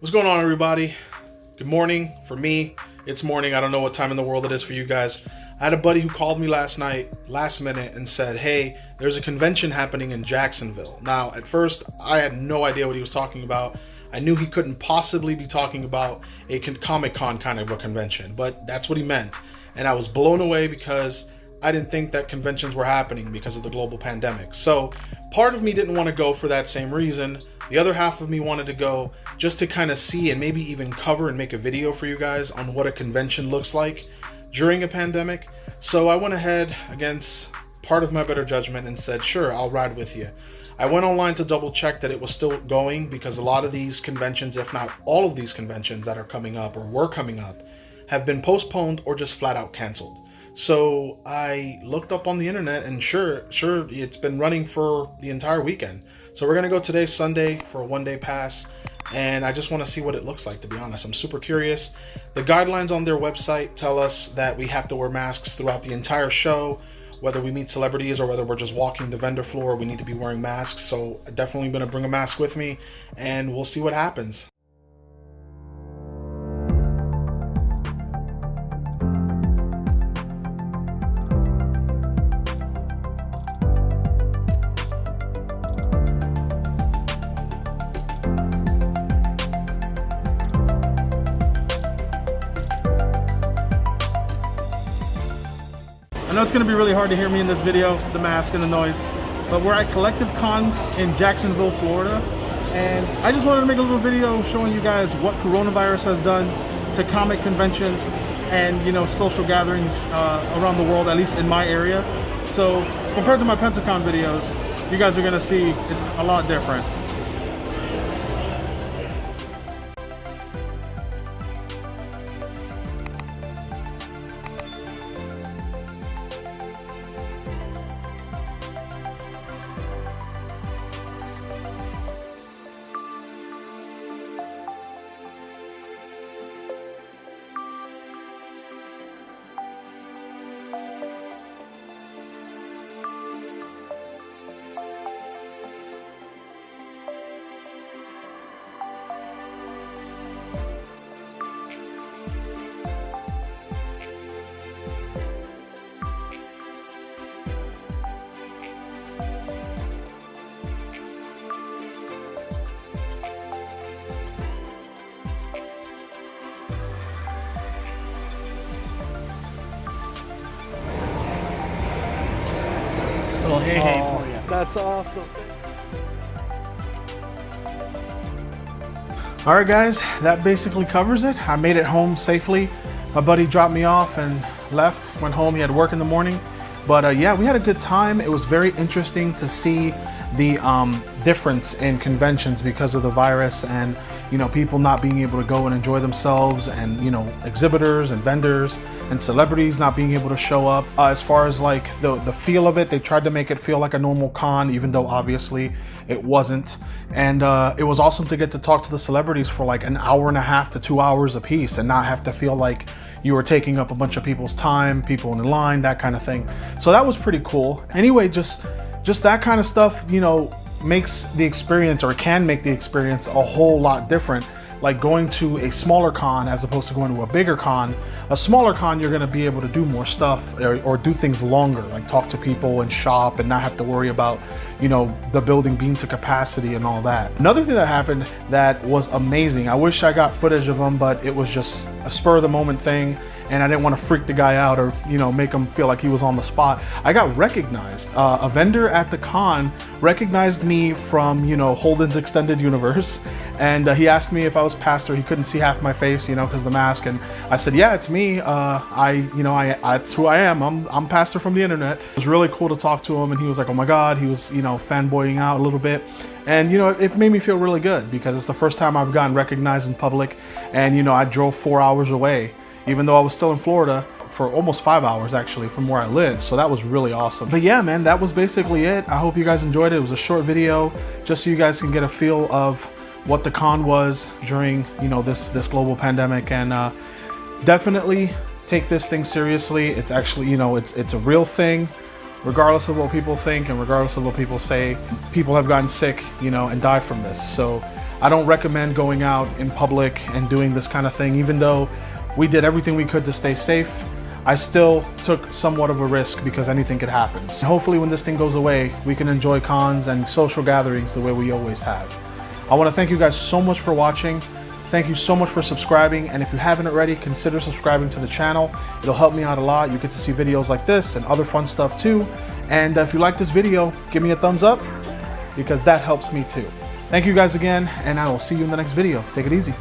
What's going on, everybody? Good morning. For me, it's morning. I don't know what time in the world it is for you guys. I had a buddy who called me last night, last minute, and said, hey, there's a convention happening in Jacksonville. Now, at first, I had no idea what he was talking about. I knew he couldn't possibly be talking about a Comic-Con kind of a convention, but that's what he meant. And I was blown away because I didn't think that conventions were happening because of the global pandemic. So part of me didn't want to go for that same reason. The other half of me wanted to go just to kind of see and maybe even cover and make a video for you guys on what a convention looks like during a pandemic. So I went ahead against part of my better judgment and said, sure, I'll ride with you. I went online to double check that it was still going because a lot of these conventions, if not all of these conventions that are coming up or were coming up, have been postponed or just flat out canceled. So I looked up on the internet and sure, it's been running for the entire weekend. So we're gonna go today, Sunday, for a one-day pass, and I just want to see what it looks like, to be honest. I'm super curious. The guidelines on their website tell us that we have to wear masks throughout the entire show, whether we meet celebrities or whether we're just walking the vendor floor, we need to be wearing masks. So definitely gonna bring a mask with me and we'll see what happens. I know it's going to be really hard to hear me in this video, the mask and the noise, but we're at Collective Con in Jacksonville, Florida, and I just wanted to make a little video showing you guys what coronavirus has done to comic conventions and, you know, social gatherings around the world, at least in my area. So compared to my Pensacon videos, you guys are going to see it's a lot different. Little hey for you. That's awesome. All right, guys, that basically covers it. I made it home safely. My buddy dropped me off and left, went home. He had work in the morning. But yeah, we had a good time. It was very interesting to see the difference in conventions because of the virus and, you know, people not being able to go and enjoy themselves, and, you know, exhibitors and vendors and celebrities not being able to show up. As far as like the feel of it, they tried to make it feel like a normal con, even though obviously it wasn't. And it was awesome to get to talk to the celebrities for like an hour and a half to 2 hours a piece and not have to feel like you were taking up a bunch of people's time, people in line, that kind of thing. So that was pretty cool. Anyway, just that kind of stuff, you know, makes the experience, or can make the experience, a whole lot different. Like going to a smaller con as opposed to going to a bigger con. A smaller con, you're gonna be able to do more stuff or do things longer, like talk to people and shop and not have to worry about, you know, the building being to capacity and all that. Another thing that happened that was amazing, I wish I got footage of them, but it was just a spur of the moment thing, and I didn't want to freak the guy out or, you know, make him feel like he was on the spot. I got recognized. A vendor at the con recognized me from, you know, Holden's Extended Universe, and he asked me if I was pastor. He couldn't see half my face, you know, because the mask, and I said, yeah, it's me. That's who I am. I'm pastor from the internet. It was really cool to talk to him, and he was like, oh my God, he was, you know, fanboying out a little bit. And, you know, it made me feel really good because it's the first time I've gotten recognized in public. And, you know, I drove 4 hours away, even though I was still in Florida, for almost 5 hours actually from where I live. So that was really awesome. But yeah, man, that was basically it. I hope you guys enjoyed it. It was a short video just so you guys can get a feel of what the con was during, you know, this global pandemic. And definitely take this thing seriously. It's actually, you know, it's a real thing. Regardless of what people think and regardless of what people say, people have gotten sick, you know, and died from this. So I don't recommend going out in public and doing this kind of thing. Even though we did everything we could to stay safe, I still took somewhat of a risk because anything could happen. So hopefully when this thing goes away, we can enjoy cons and social gatherings the way we always have. I want to thank you guys so much for watching. Thank you so much for subscribing, and if you haven't already, consider subscribing to the channel. It'll help me out a lot. You get to see videos like this and other fun stuff too. And if you like this video, give me a thumbs up because that helps me too. Thank you guys again, and I will see you in the next video. Take it easy.